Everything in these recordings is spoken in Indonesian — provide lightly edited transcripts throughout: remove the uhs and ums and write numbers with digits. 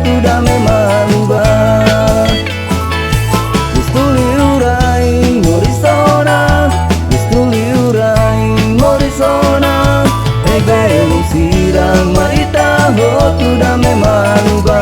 tu dame maluba. Gustuli urai morisona, gustuli urai morisona. Belu sirang maita ho tu dame maluba.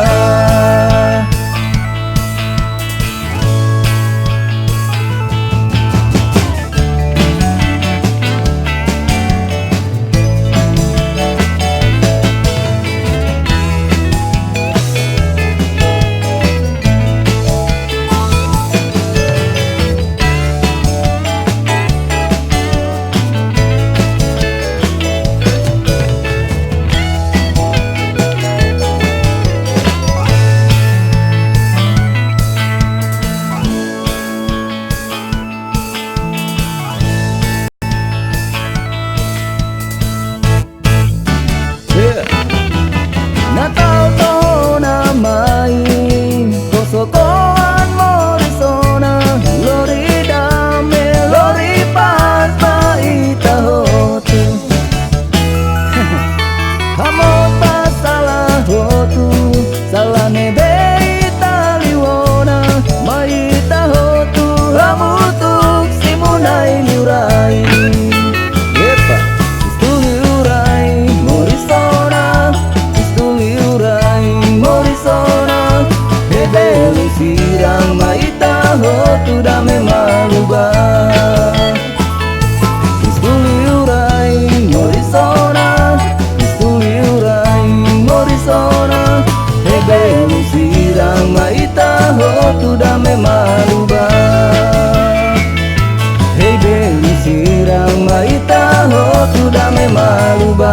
Natal to namai kosokoan morisona, lori dame lori pas maita hotu. Hamota salah hotu, salah nebe italiwona, maita hotu hamutuk simunai liurai. Yepa, istuli urai morisona, morisona. Belu sirang maita ho tu dame maluba. Istuli urai morisona, istuli urai morisona. Belu sirang maita ho tu dame maluba. Hey belu sirang maita ho tu dame maluba.